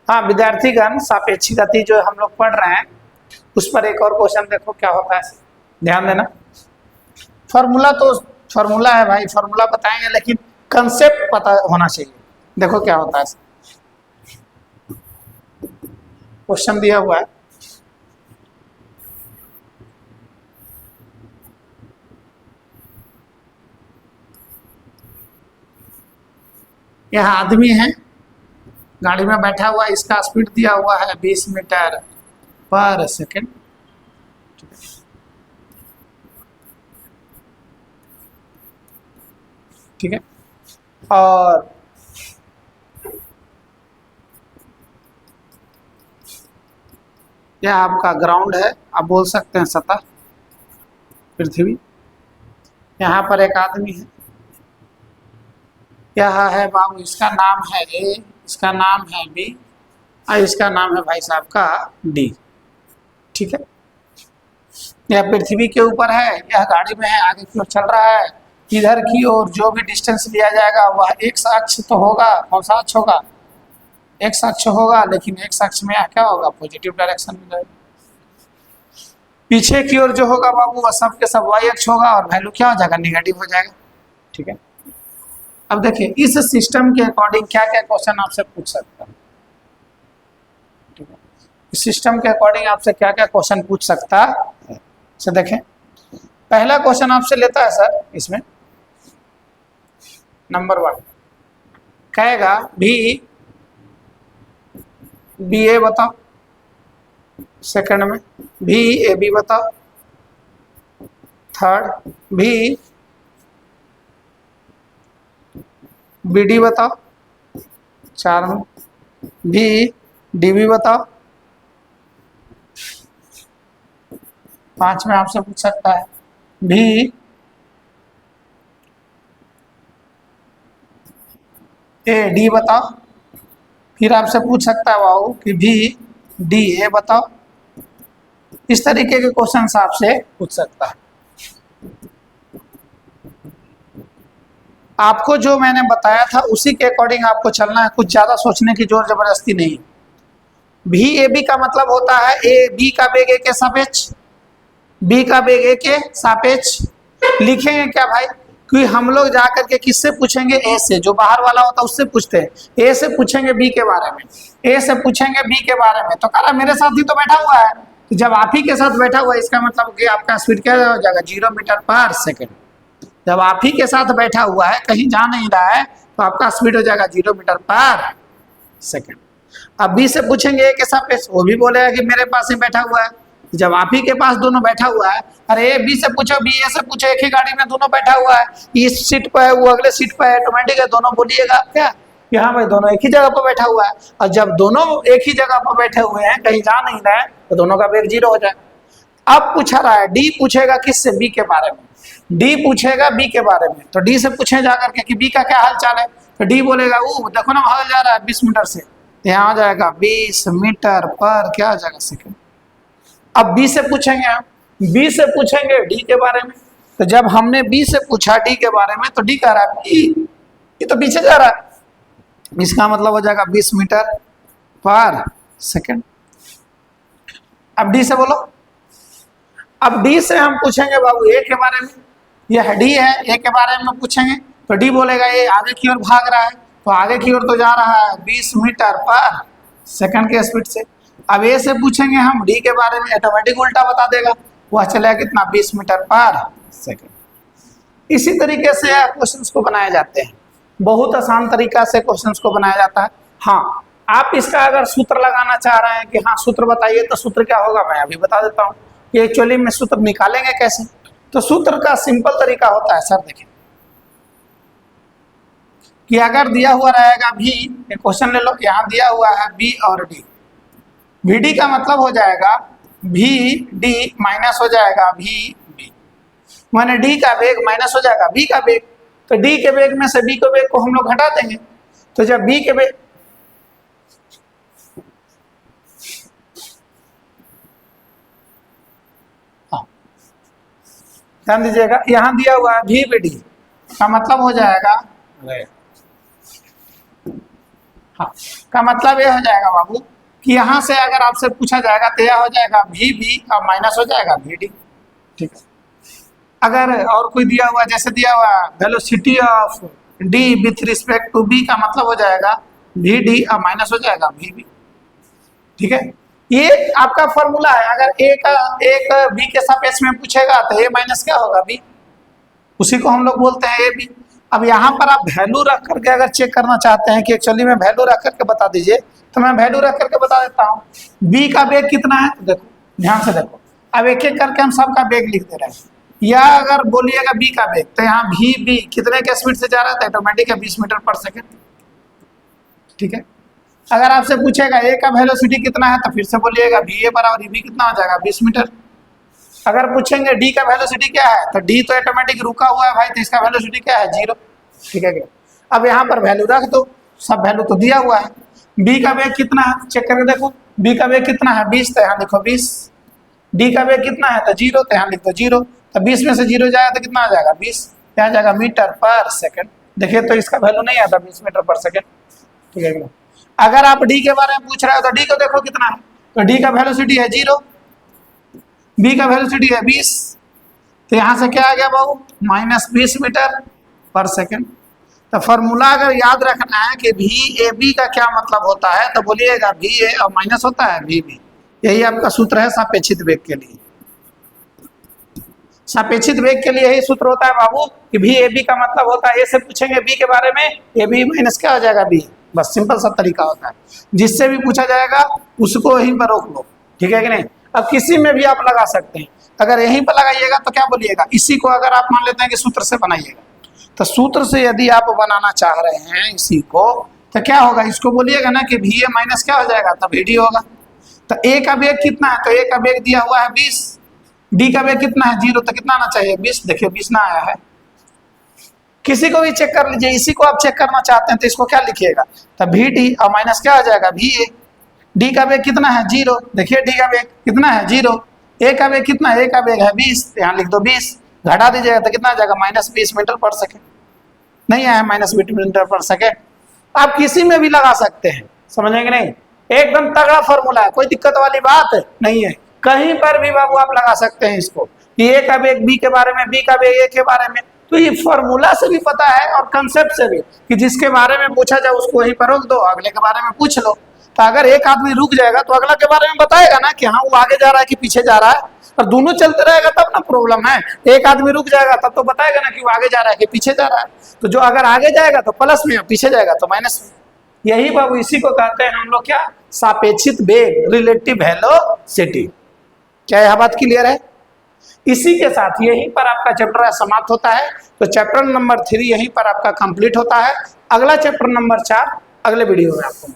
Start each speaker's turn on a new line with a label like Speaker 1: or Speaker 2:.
Speaker 1: हाँ विद्यार्थीगण, सापेक्षी गति जो हम लोग पढ़ रहे हैं उस पर एक और क्वेश्चन देखो क्या होता है, ध्यान देना। फॉर्मूला तो फॉर्मूला है भाई, फॉर्मूला बताएंगे लेकिन कंसेप्ट पता होना चाहिए। देखो क्या होता है, क्वेश्चन दिया हुआ है, यह आदमी है, गाड़ी में बैठा हुआ, इसका स्पीड दिया हुआ है 20 मीटर पर सेकेंड। ठीक है, और यह आपका ग्राउंड है, आप बोल सकते हैं सतह पृथ्वी। यहाँ पर एक आदमी है, यह है बाबू, इसका नाम है ए, इसका नाम है बी और इसका नाम है भाई साहब का डी। ठीक है, यह पृथ्वी के ऊपर है, यह गाड़ी में है, आगे की ओर चल रहा है। इधर की ओर जो भी डिस्टेंस लिया जाएगा वह एक अक्ष तो होगा, कौन सा अक्ष होगा, एक्स अक्ष होगा, लेकिन एक्स अक्ष में क्या होगा, पॉजिटिव डायरेक्शन में जाएगा। पीछे की ओर जो होगा बाबू वह सब के सब वाई अक्ष होगा और वैल्यू क्या हो जाएगा, निगेटिव हो जाएगा। ठीक है, अब देखिए इस सिस्टम के अकॉर्डिंग क्या क्या क्वेश्चन आपसे पूछ सकता है। ठीक है, इस सिस्टम के अकॉर्डिंग आपसे क्या क्या क्वेश्चन पूछ सकता है। से देखें, पहला क्वेश्चन आपसे लेता है सर, इसमें नंबर 1 कहेगा भी बी ए बताओ, सेकंड में भी ए बी बताओ, थर्ड भी बी डी बताओ, 4 में भी डी बी बताओ, 5 में आपसे पूछ सकता है भी ए डी बताओ, फिर आपसे पूछ सकता है बाबू कि भी डी ए बताओ। इस तरीके के क्वेश्चन आपसे पूछ सकता है। आपको जो मैंने बताया था उसी के अकॉर्डिंग आपको चलना है, कुछ ज्यादा सोचने की जोर जबरदस्ती नहीं। भी ए बी का मतलब होता है ए बी का बेग ए के सापेक्ष, बी का बेग ए के सापेक्ष। लिखेंगे क्या भाई, कि हम लोग जाकर के किससे पूछेंगे, ए से, जो बाहर वाला होता है उससे पूछते हैं। ए से पूछेंगे बी के बारे में, ए से पूछेंगे बी के बारे में। तो कह रहा मेरे साथ ही तो बैठा हुआ है, तो जब आप ही के साथ बैठा हुआ है इसका मतलब कि आपका स्पीड क्या हो जाएगा, 0 मीटर पर सेकेंड। जब आप ही के साथ बैठा हुआ है, कहीं जा नहीं रहा है, तो आपका स्पीड हो जाएगा 0 मीटर पर सेकेंड। अब बी से पूछेंगे ए के सापेक्ष, वो भी बोलेगा कि मेरे पास ही बैठा हुआ है। जब आप ही के पास दोनों बैठा हुआ है, अरे ए बी से पूछो बी ए से पूछो, एक ही गाड़ी में दोनों बैठा हुआ है, इस सीट पर है वो अगले सीट पर है, ऑटोमेटिक है, दोनों बोलिएगा आप क्या कि हाँ भाई दोनों एक ही जगह पर बैठा हुआ है। और जब दोनों एक ही जगह पर बैठे हुए हैं, कहीं जा नहीं रहे हैं, तो दोनों का वेग 0 हो जाए। अब पूछा रहा है डी पूछेगा किससे, बी के बारे में, डी पूछेगा बी के बारे में। तो डी से पूछे जाकर के कि बी का क्या हाल चाल है, तो डी बोलेगा वो देखो ना भाग जा रहा है 20 मीटर से, यहाँ आ जाएगा 20 मीटर पर क्या आ जाएगा सेकेंड। अब बी से पूछेंगे हम, बी से पूछेंगे डी के बारे में। तो जब हमने बी से पूछा डी के बारे में, तो डी कह रहा है ये तो पीछे जा रहा है, इसका मतलब हो जाएगा 20 मीटर पर सेकेंड। अब डी से बोलो, अब डी से हम पूछेंगे बाबू ए के बारे में, यह डी है, ए के बारे में पूछेंगे। तो डी बोलेगा ये आगे की ओर भाग रहा है, तो आगे की ओर तो जा रहा है 20 मीटर पर सेकंड के स्पीड से। अब ए से पूछेंगे हम डी के बारे में, ऑटोमेटिक उल्टा बता देगा, वह चलेगा कितना 20 मीटर पर सेकंड। इसी तरीके से क्वेश्चंस को बनाए जाते हैं, बहुत आसान तरीका से क्वेश्चंस को बनाया जाता है। हाँ, आप इसका अगर सूत्र लगाना चाह रहे हैं कि हाँ सूत्र बताइए, तो सूत्र क्या होगा मैं अभी बता देता हूँ कि एक्चुअली में सूत्र निकालेंगे कैसे। तो सूत्र का सिंपल तरीका होता है सर, देखें कि अगर दिया हुआ रहेगा भी, क्वेश्चन ले लो, यहाँ दिया हुआ है बी और डी, वी डी का मतलब हो जाएगा भी डी माइनस हो जाएगा भी बी, माने डी का वेग माइनस हो जाएगा बी का वेग। तो डी के वेग में से बी के वेग को हम लोग घटा देंगे। तो जब बी के वेग, ध्यान दीजिएगा, यहां दिया हुआ है भी बी डी का मतलब हो जाएगा, हाँ का मतलब ये हो जाएगा बाबू कि यहाँ से अगर आपसे पूछा जाएगा तो यह हो जाएगा वी बी और माइनस हो जाएगा वी डी। ठीक है, अगर और कोई दिया हुआ, जैसे दिया हुआ velocity of D with respect to B, का मतलब हो जाएगा वी डी और माइनस हो जाएगा वी बी। ठीक है, ये आपका फॉर्मूला है। अगर एक बी के सापेक्ष में पूछेगा तो ए माइनस क्या होगा बी, उसी को हम लोग बोलते हैं ए बी। अब यहाँ पर आप वैल्यू रख करके अगर चेक करना चाहते हैं कि एक्चुअली में वैल्यू रख करके बता दीजिए, तो मैं वैल्यू रख करके बता देता हूँ। बी का वेग कितना है, देखो ध्यान से देखो, अब एक एक करके हम सबका वेग लिख दे रहे हैं। या अगर बोलिएगा बी का वेग, तो यहाँ वी बी कितने के स्पीड से जा रहा है, ऑटोमेटिक है 20 मीटर पर सेकेंड। ठीक है, अगर आपसे पूछेगा ए का वेलोसिटी कितना है, तो फिर से बोलिएगा वी ए बराबर बी कितना हो जाएगा 20 मीटर। अगर पूछेंगे डी का वेलोसिटी क्या है, तो डी तो ऑटोमेटिक रुका हुआ है भाई, तो इसका वेलोसिटी क्या है 0। ठीक है, अब यहाँ पर वैल्यू रख दो, सब वैल्यू तो दिया हुआ है। बी का वेग कितना है चेक करके देखो, बी का वेग कितना है 20, तो यहाँ लिखो 20। डी का वेग कितना है तो 0, तो यहाँ लिख दो 0। तो 20 में से 0 जाएगा तो कितना आ जाएगा 20, यहाँ जाएगा मीटर पर सेकेंड। देखिए तो इसका वैल्यू नहीं आता 20 मीटर पर सेकेंड। ठीक है, अगर आप डी के बारे में पूछ रहे हो तो डी को देखो कितना है, तो डी का वेलोसिटी है 0, बी का वेलोसिटी है 20, तो यहाँ से क्या आ गया बाबू माइनस 20 मीटर पर सेकेंड। तो फॉर्मूला अगर याद रखना है कि वी ए बी का क्या मतलब होता है, तो बोलिएगा वी ए और माइनस होता है वी बी। यही आपका सूत्र है सापेक्षित वेग के लिए। सापेक्षित वेग के लिए यही सूत्र होता है बाबू कि वी ए बी का मतलब होता है, ए से पूछेंगे बी के बारे में, ए बी माइनस क्या हो जाएगा बी। बस सिंपल सा तरीका होता है, जिससे भी पूछा जाएगा उसको वहीं पर रोक लो। ठीक है कि नहीं, अब किसी में भी आप लगा सकते हैं। अगर यहीं पर लगाइएगा तो क्या बोलिएगा, इसी को अगर आप मान लेते हैं कि सूत्र से बनाइएगा, तो सूत्र से यदि आप बनाना चाह रहे हैं इसी को, तो क्या होगा, इसको बोलिएगा ना कि वी ए माइनस क्या हो जाएगा, तब वी डी होगा। तो ए का वेग कितना है, तो ए का वेग दिया हुआ है 20, डी का वेग कितना है 0, तो कितना आना चाहिए 20। देखिए 20 ना आया है। किसी को भी चेक कर लीजिए, इसी को आप चेक करना चाहते हैं तो इसको क्या लिखिएगा, तो वी डी और माइनस क्या हो जाएगा वी ए। डी का वेग कितना है 0, देखिए डी का वेग कितना है 0, ए का वेग कितना है, ए का वेग है 20, यहाँ लिख दो 20, घटा दीजिएगा तो कितना आ जाएगा माइनस 20 मीटर पर सेकेंड। नहीं आया माइनस 20 मीटर पर सेकेंड। आप किसी में भी लगा सकते हैं, समझेंगे नहीं, एकदम तगड़ा फॉर्मूला है, कोई दिक्कत वाली बात नहीं है। कहीं पर भी बाबू आप लगा सकते हैं इसको, कि ए का वेग बी के बारे में, बी का वेग ए के बारे में। तो ये फॉर्मूला से भी पता है और कंसेप्ट से भी, कि जिसके बारे में पूछा जाए उसको वहीं पर रोक दो, अगले के बारे में पूछ लो। तो अगर एक आदमी रुक जाएगा तो अगला के बारे में बताएगा ना कि हाँ वो आगे जा रहा है कि पीछे जा रहा है, और दोनों चलते रहेगा तब ना प्रॉब्लम है। एक आदमी रुक जाएगा तब तो बताएगा ना कि वो आगे जा रहा है कि पीछे जा रहा है। तो जो अगर आगे जाएगा तो प्लस में, पीछे जाएगा तो माइनस में। यही बाबू इसी को कहते हैं हम लोग क्या, सापेक्षित वेग, रिलेटिव वेलोसिटी। क्या यह बात क्लियर है? इसी के साथ यहीं पर आपका चैप्टर समाप्त होता है। तो चैप्टर नंबर 3 यहीं पर आपका कंप्लीट होता है। अगला चैप्टर नंबर 4 अगले वीडियो में आपको